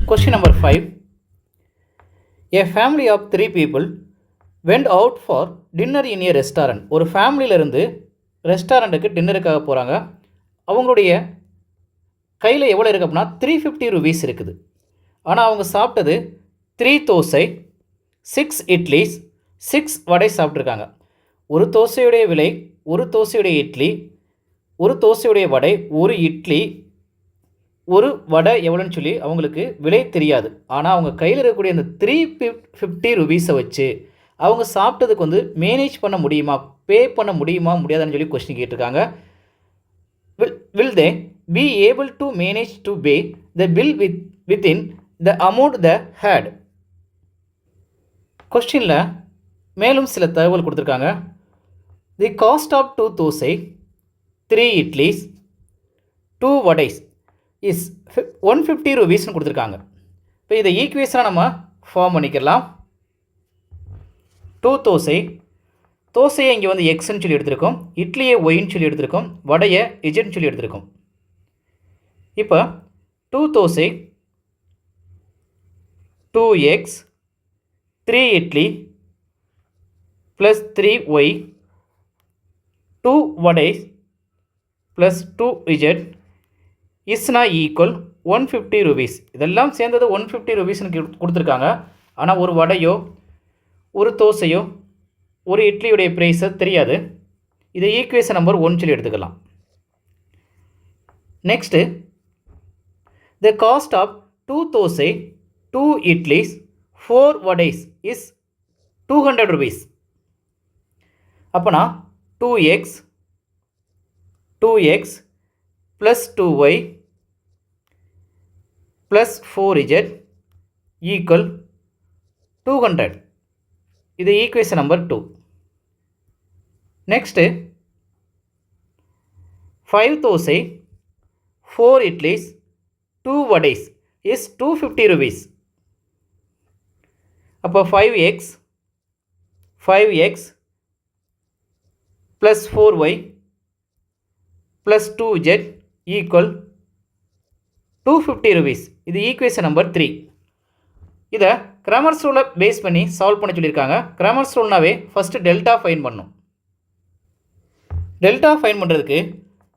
Question number 5. A family of 3 people went out for dinner in a restaurant. ஒரு ஃபேமிலியிலேருந்து ரெஸ்டாரண்ட்டுக்கு டின்னருக்காக போகிறாங்க. அவங்களுடைய கையில் எவ்வளோ இருக்குது அப்படின்னா 350 rupees இருக்குது. ஆனால் அவங்க சாப்பிட்டது 3 தோசை, 6 இட்லிஸ், 6 வடை சாப்பிட்ருக்காங்க. ஒரு தோசையுடைய விலை, ஒரு தோசையுடைய இட்லி, ஒரு தோசையுடைய வடை, ஒரு இட்லி, ஒரு வடை எவ்வளோன்னு சொல்லி அவங்களுக்கு விலை தெரியாது. ஆனால் அவங்க கையில் இருக்கக்கூடிய அந்த 350 rupees வச்சு அவங்க சாப்பிட்டதுக்கு மேனேஜ் பண்ண முடியுமா, பே பண்ண முடியுமா முடியாதான்னு சொல்லி கொஸ்டின் கேட்டிருக்காங்க. Will they be able to manage to pay the bill within the amount the had? கொஸ்டினில் மேலும் சில தகவல் கொடுத்துருக்காங்க. The cost of 2 dosa, 3 idlis, 2 vadas is 150 rupeesனு கொடுத்துருக்காங்க. இப்போ இதை ஈக்குவேஷனாக நம்ம ஃபார்ம் பண்ணிக்கலாம். 2 தோசை, தோசையை இங்கே எக்ஸ்ன்னு சொல்லி எடுத்திருக்கோம், இட்லியை ஒயின்னு சொல்லி எடுத்திருக்கோம், வடையை இஜன்னு சொல்லி எடுத்திருக்கோம். இப்போ 2 dosa, 2x, 3 idli plus 3 y, 2 vada plus 2 z இஸ்னா ஈக்குவல் 150 rupees. இதெல்லாம் சேர்ந்தது 150 rupeesனு கொடுத்துருக்காங்க. ஆனால் ஒரு வடையோ ஒரு தோசையோ ஒரு இட்லியுடைய ப்ரைஸை தெரியாது. இதை ஈக்குவேஷன் நம்பர் 1 சொல்லி எடுத்துக்கலாம். Next the cost of 2 dosa, 2 idlis, 4 vadas is 200 rupees. அப்போனா 2x plus 2y plus 4z equal 200. இது equation number 2. Next 5 dosa, 4 idlis, 2 vadas is 250 rupees. அப்போ 5x plus 4y plus 2z equal 250 rupees. இது ஈக்குவேஷன் நம்பர் 3. இதை கிராமர்ஸ் ரூலை பேஸ் பண்ணி சால்வ் பண்ண சொல்லியிருக்காங்க. கிராமர்ஸ் ரூல்னாவே ஃபஸ்ட்டு டெல்டா ஃபைன் பண்ணணும். டெல்டா ஃபைன் பண்ணுறதுக்கு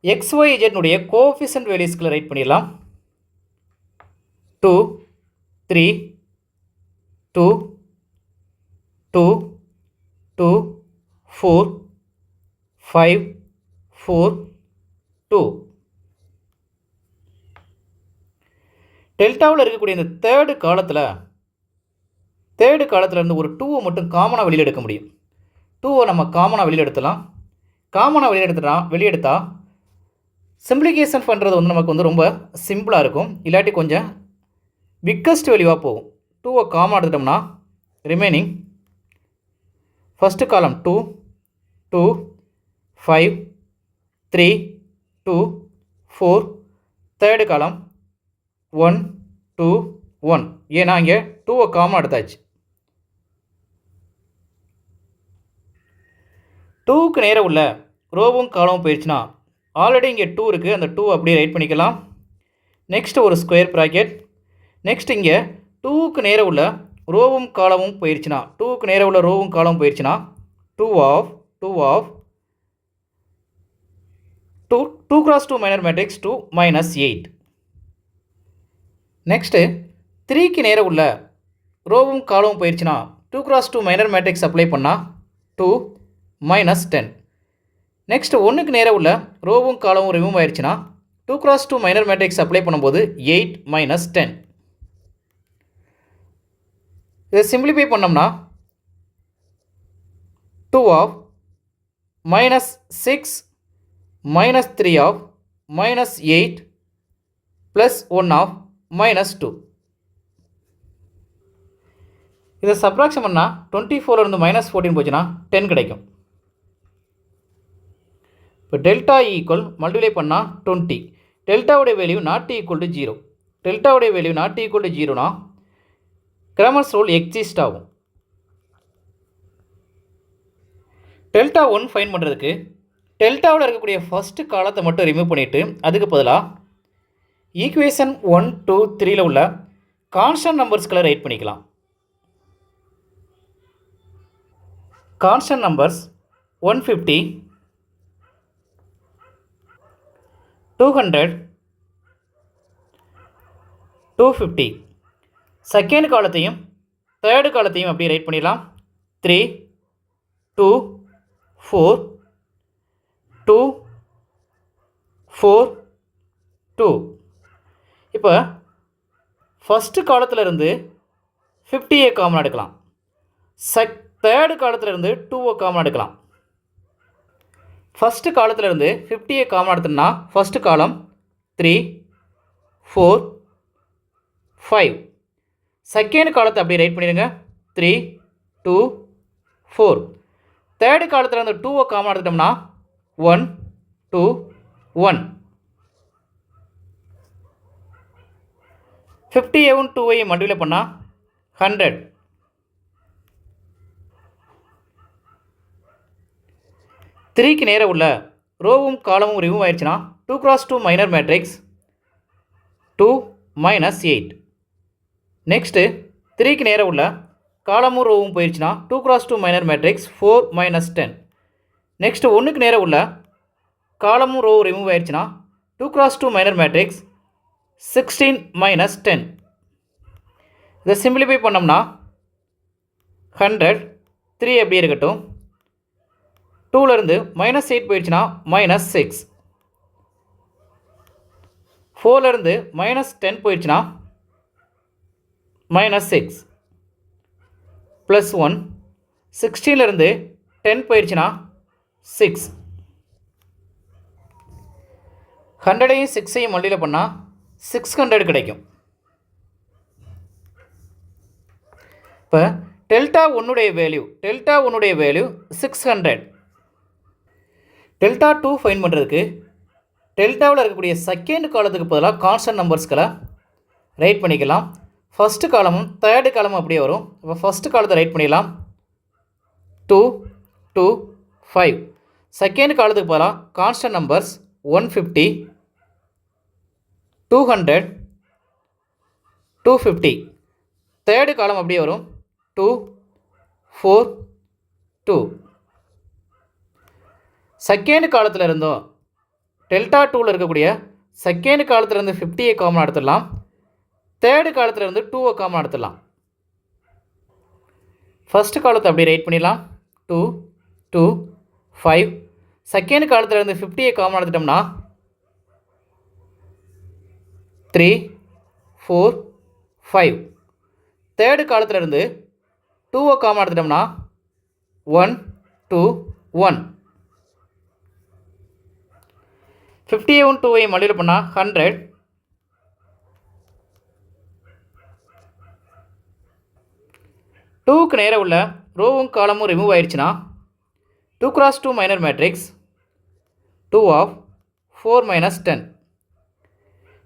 XYZனுடைய கோஎஃபிஷியன்ட் வேல்யூஸ்களை ரைட் பண்ணிடலாம். 2, 3, 2, 2, 2, 4, 5, 4, 2. டெல்டாவில் இருக்கக்கூடிய இந்த தேர்டு காலத்தில் இருந்து ஒரு 2 மட்டும் காமனாக வெளியில் எடுக்க முடியும். 2 நம்ம காமனாக வெளியில் எடுத்தலாம். காமனாக வெளியெடுத்தா சிம்பிளிகேஷன் பண்ணுறது நமக்கு ரொம்ப சிம்பிளாக இருக்கும். இல்லாட்டி கொஞ்சம் பிக்கஸ்ட் வேல்யூவாக போகும். 2 காமனாக எடுத்துட்டோம்னா ரிமைனிங் ஃபஸ்ட்டு காலம் 2, 2, 5, 3, 2, 4, தேர்டு காலம் 1, 2, 1. ஏன்னா இங்கே 2 காமனாக எடுத்தாச்சு. 2க்கு நேராக உள்ள ரோவும் காலமும் போயிடுச்சுன்னா ஆல்ரெடி இங்கே 2 இருக்குது, அந்த 2 அப்படியே ரைட் பண்ணிக்கலாம். நெக்ஸ்ட்டு ஒரு ஸ்கொயர் ப்ராக்கெட். நெக்ஸ்ட் இங்கே 2க்கு நேராக உள்ள ரோவும் காலமும் போயிடுச்சுன்னா 2க்கு நேராக உள்ள ரோவும் காலமும் போயிடுச்சுன்னா 2 cross 2 மைனர் மேட்ரிக்ஸ் 2 -8. நெக்ஸ்ட்டு 3க்கு நேராக உள்ள ரோவும் காலமும் போயிடுச்சுன்னா 2 cross 2 மைனர் மேட்ரிக்ஸ் அப்ளை பண்ணால் 2 -10. நெக்ஸ்ட்டு 1க்கு நேராக உள்ள ரோவும் காலமும் ரிமூவ் ஆயிடுச்சுன்னா 2 cross 2 மைனர் மேட்ரிக்ஸ் அப்ளை பண்ணும்போது 8 -10. இதை சிம்பிளிஃபை பண்ணோம்னா 2 ஆஃப் -6 -3 ஆஃப் -8 ப்ளஸ் 1 ஆஃப் -2. இதை சப்ராக்ஷன் பண்ணால் 24 -14 போச்சுன்னா 10 கிடைக்கும். இப்போ டெல்டா ஈக்குவல் மல்டிப்ளை பண்ணால் 20. டெல்டாவுடைய வேல்யூ நாட் ஈக்குவல் டு 0. டெல்டாவுடைய வேல்யூ நாட் ஈக்குவல் டு 0னா கிராமர்ஸ் ரூல் எக்ஸிஸ்ட் ஆகும். டெல்டா 1 ஃபைன் பண்ணுறதுக்கு டெல்டாவில் இருக்கக்கூடிய ஃபஸ்ட்டு காலத்தை மட்டும் ரிமூவ் பண்ணிவிட்டு அதுக்கு பதிலாக ஈக்குவேஷன் 1, 2, 3ல் உள்ள கான்ஸ்டன்ட் நம்பர்ஸ்களை ரைட் பண்ணிக்கலாம். Constant numbers 150, 200, 250. செகண்ட் காலத்தையும் தேர்டு காலத்தையும் அப்படியே ரைட் பண்ணிடலாம். 3, 2, 4, 2, 4, 2. இப்போ ஃபஸ்ட்டு காலத்திலிருந்து 50 காமன் எடுக்கலாம். தேர்டு காலத்திலிருந்து 2 காமன் எடுக்கலாம். ஃபஸ்ட்டு காலத்திலிருந்து 50 காமன் எடுத்தோம்னா ஃபஸ்ட்டு காலம் 3, 4, 5. செகண்ட் காலத்தை அப்படியே ரைட் பண்ணிடுங்க. 3, 2, 4. தேர்டு காலத்திலிருந்து 2 காமன் எடுத்துட்டோம்னா 1, 2, 1. 50யும் 2ஐயும் மல்டிப்ளை பண்ணால் 100. த்ரீக்கு நேராக உள்ள ரோவும் காலமும் ரிமூவ் ஆயிடுச்சுன்னா 2x2 மைனர் மேட்ரிக்ஸ் 2 - 8. நெக்ஸ்ட்டு 3க்கு நேராக உள்ள காலமும் ரோவும் போயிடுச்சுன்னா 2x2 மைனர் மேட்ரிக்ஸ் 4 - 10. நெக்ஸ்ட்டு 1க்கு நேராக உள்ள காலமும் ரோவும் ரிமூவ் ஆயிடுச்சுன்னா 2x2 மைனர் மேட்ரிக்ஸ் 16 - 10. இதை சிம்பிளிஃபை பண்ணோம்னா 100, 3 அப்படியே இருக்கட்டும். 2லேருந்து -8 போயிடுச்சுன்னா -6. 4லேருந்து -10 போயிடுச்சுன்னா -6. +1. 16லேருந்து 10 போயிடுச்சுன்னா 6. 100ஐயும் 6ஐயும் மல்டிப்ளை பண்ணால் 600 கிடைக்கும். இப்போ டெல்டா ஒன்னுடைய வேல்யூ 600. டெல்டா 2 ஃபைன் பண்ணுறதுக்கு டெல்டாவில் இருக்கக்கூடிய செகண்ட் காலத்துக்கு பதிலாக கான்ஸ்டன்ட் நம்பர்ஸ்களை ரைட் பண்ணிக்கலாம். ஃபஸ்ட்டு காலமும் தேர்டு காலமும் அப்படியே வரும். இப்போ ஃபஸ்ட்டு காலத்தை ரைட் பண்ணிடலாம். 2, 2, 5. செகண்ட் காலத்துக்கு பதிலாக கான்ஸ்டன்ட் நம்பர்ஸ் 150, 200, 250. தேர்டு காலம் அப்படியே வரும். 2, 4, 2. செகண்ட் காலத்தில் இருந்தோம் டெல்டா 2ல் இருக்கக்கூடிய செகண்ட் காலத்திலேருந்து 50 காமன் எடுத்துடலாம். தேர்டு காலத்திலேருந்து 2 காமன் எடுத்துடலாம். ஃபஸ்ட்டு காலத்தை அப்படியே ரைட் பண்ணிடலாம். 2, 2, 5. செகண்ட் காலத்திலேருந்து 50 காமன் எடுத்துட்டோம்னா 3, 4, 5. தேர்டு காலத்திலேருந்து 2 காமன் எடுத்துட்டோம்னா 1, 2, 1. 50யும் 2ஐயும் மல்டிப்ளை பண்ணால் 100. 2க்கு நேராக உள்ள ரோவும் காலமும் ரிமூவ் ஆயிடுச்சுன்னா 2x2 minor matrix 2 of 4 - 10.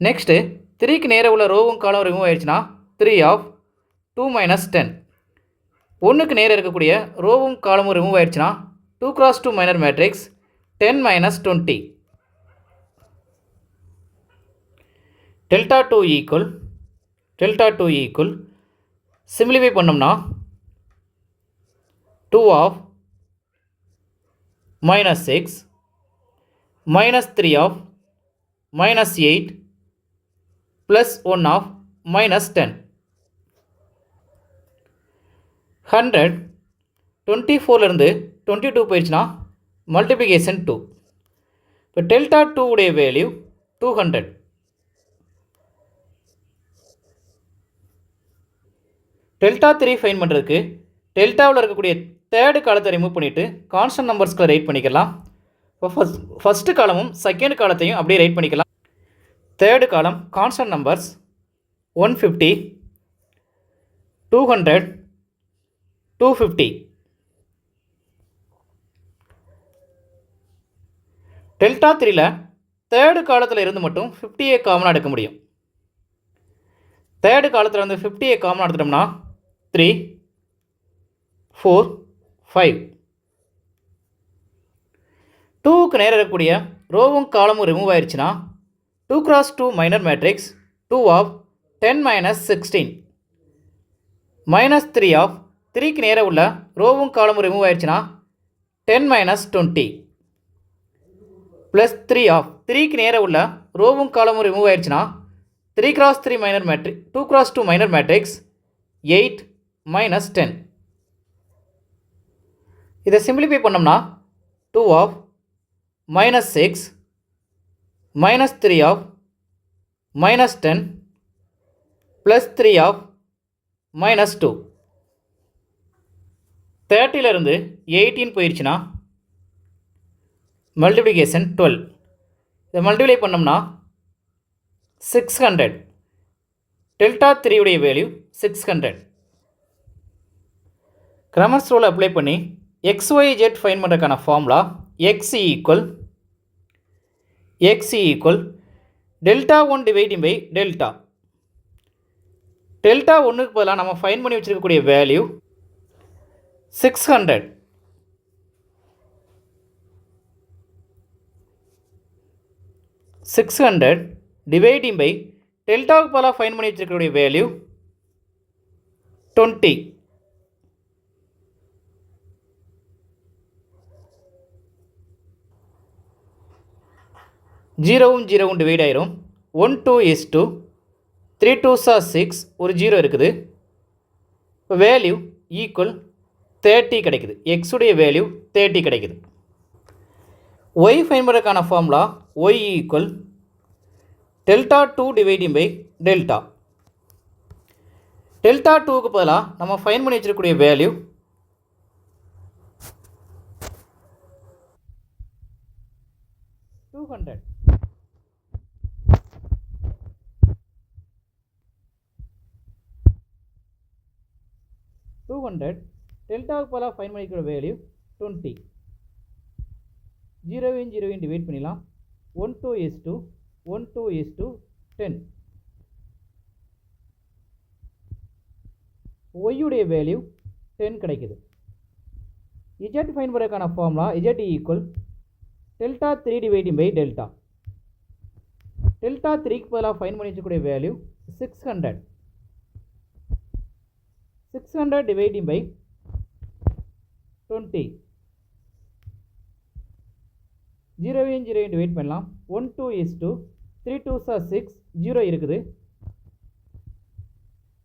Next 3க்கு நேராக உள்ள ரோவும் காலம் ரிமூவ் ஆயிடுச்சுன்னா 3 of 2 - 10. 1க்கு நேராக இருக்கக்கூடிய ரோவும் காலமும் ரிமூவ் ஆயிடுச்சுன்னா 2x2 minor matrix 10 - 20. Delta 2 equal simplify பண்ணோம்னா 2 of -6 -3 of -8 +1 of -10. 100 24லேருந்து 22 போயிடுச்சுன்னா மல்டிப்ளிகேஷன் 2. இப்போ டெல்டா 2 உடைய வேல்யூ 200. டெல்டா 3 ஃபைன் பண்ணுறதுக்கு டெல்டாவில் இருக்கக்கூடிய தேர்டு காலத்தை ரிமூவ் பண்ணிவிட்டு கான்ஸ்டன்ட் நம்பர்ஸ்களை ரைட் பண்ணிக்கலாம். இப்போ ஃபஸ்ட்டு காலமும் செகண்ட் காலத்தையும் அப்படியே ரைட் பண்ணிக்கலாம். Third column constant numbers 150, 200, 250. Delta 3ல் தேர்டு காலத்தில் இருந்து மட்டும் 50 காமனாக எடுக்க முடியும். தேர்டு காலத்தில் வந்து 50 காமனாக எடுத்துட்டோம்னா 3, 4, 5. 2க்கு நேராக இருக்கக்கூடிய ரோவும் காலமும் ரிமூவ் ஆயிடுச்சுன்னா 2x2 minor matrix 2 of 10 minus 16 minus 3 of 3க்கு நேராக உள்ள ரோவும் காலமும் ரிமூவ் ஆயிடுச்சுன்னா 10 minus 20 plus 3 of 3க்கு நேராக உள்ள ரோவும் காலமும் ரிமூவ் ஆயிடுச்சுன்னா 3 cross 3 minor matrix 2 cross 2 minor matrix 8 minus 10. இதை சிம்பிளிஃபை பண்ணோம்னா 2 of minus 6 minus 3 of minus 10 plus 3 of minus 2. 30லிருந்து 18 போயிடுச்சுன்னா மல்டிப்ளிகேஷன் 12. இதை மல்டிப்ளை பண்ணோம்னா 600. டெல்டா 3 உடைய வேல்யூ 600. கிராமர்ஸ் ரூல் அப்ளை பண்ணி XYZ ஃபைன் பண்ணுறதுக்கான formula x equal delta 1 dividing by delta. Delta 1க்கு பதிலாக நம்ம ஃபைன் பண்ணி வச்சுருக்கக்கூடிய வேல்யூ 600. டிவைடிங் பை டெல்டாவுக்கு பதிலாக ஃபைன் பண்ணி வச்சுருக்கக்கூடிய வேல்யூ 20. ஜீரோவும் ஜீரோவும் டிவைட் ஆயிரும். 1 2 is 2 3 2s are 6 ஒரு ஜீரோ இருக்குது. இப்போ வேல்யூ ஈக்குவல் 30 கிடைக்குது. எக்ஸுடைய வேல்யூ 30 கிடைக்குது. ஒய் ஃபைன் பண்ணுறதுக்கான formula y equal delta 2 dividing by delta. Delta 2க்கு பதிலாக நம்ம ஃபைன் பண்ணி வச்சிருக்கக்கூடிய வேல்யூ 200. டெல்டாவுக்கு பதிலாக ஃபைன் பண்ணிக்கிற வேல்யூ 20. ஜீரோவையும் ஜீரோவையும் டிவைட் பண்ணிடலாம். 1 2 is 2 1 2 is 2 10. ஒய்யுடைய வேல்யூ 10 கிடைக்குது. இஜெட் ஃபைன் பண்ணுறதுக்கான formula Z equal delta 3 dividing by delta. Delta 3க்கு பதிலாக ஃபைன் பண்ணி வச்சுக்கூடிய வேல்யூ 600. Dividing by 20. ஜீரோவையும் ஜீரோவையும் டிவைட் பண்ணலாம். 1 2 is 2 3 2s are 6 ஜீரோ இருக்குது.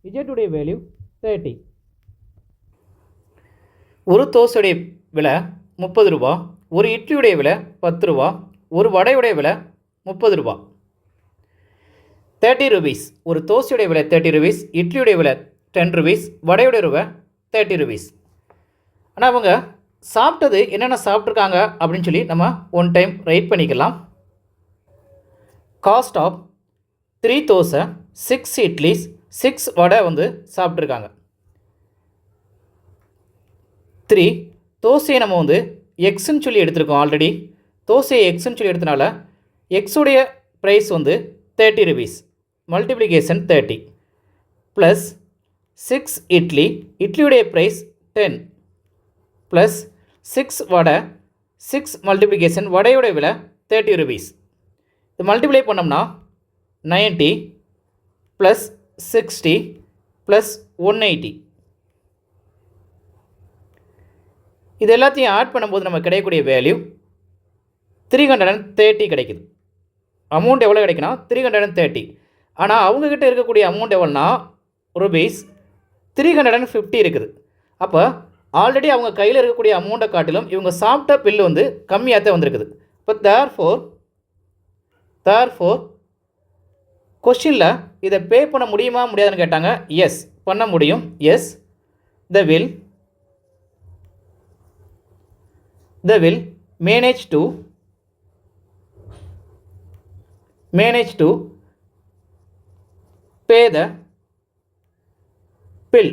இஜெட்டுடைய வேல்யூ 30. ஒரு தோசையுடைய விலை 30 ரூபா, ஒரு இட்லியுடைய விலை 10 ரூபா, ஒரு வடையுடைய விலை 30 ரூபா. 30 rupees. ஒரு தோசையுடைய விலை 30 rupees, இட்லியுடைய விலை 10 rupees, வடையுடைய ரூபா 30 rupees. ஆனால் அவங்க சாப்பிட்டது என்னென்ன சாப்பிட்ருக்காங்க அப்படின்னு சொல்லி நம்ம ஒன் டைம் ரைட் பண்ணிக்கலாம். காஸ்ட் ஆஃப் 3 தோசை 6 இட்லிஸ் 6 வடை வந்து சாப்பிட்ருக்காங்க. 3 தோசையை நம்ம வந்து எக்ஸ்ன்னு சொல்லி எடுத்திருக்கோம். ஆல்ரெடி தோசையை எக்ஸ்ன்னு சொல்லி எடுத்தனால எக்ஸுடைய ப்ரைஸ் வந்து 30 rupees. மல்டிப்ளிகேஷன் 30 ப்ளஸ் 6 இட்லியுடைய ப்ரைஸ் 10 ப்ளஸ் 6 வடை 6 மல்டிப்ளிகேஷன் வடையோட விலை 30 rupees. இது மல்டிப்ளை பண்ணோம்னா 90 ப்ளஸ் 60 ப்ளஸ் 180. இது எல்லாத்தையும் ஆட் பண்ணும்போது நம்ம கிடைக்கக்கூடிய வேல்யூ 330 கிடைக்குது. அமௌண்ட் எவ்வளோ கிடைக்குன்னா 330. ஆனால் அவங்கக்கிட்ட இருக்கக்கூடிய அமௌண்ட் எவ்வளோனா ருபீஸ் 350 இருக்குது. அப்போ ஆல்ரெடி அவங்க கையில் இருக்கக்கூடிய அமௌண்ட்டை காட்டிலும் இவங்க சாப்பிட்ட பில்லு வந்து கம்மியாக தான் வந்திருக்குது. இப்போ தேர்ஃபோர் கொஸ்டினில் இதை பே பண்ண முடியுமா முடியாதுன்னு கேட்டாங்க. எஸ், பண்ண முடியும். Yes, they will manage to pay the bill.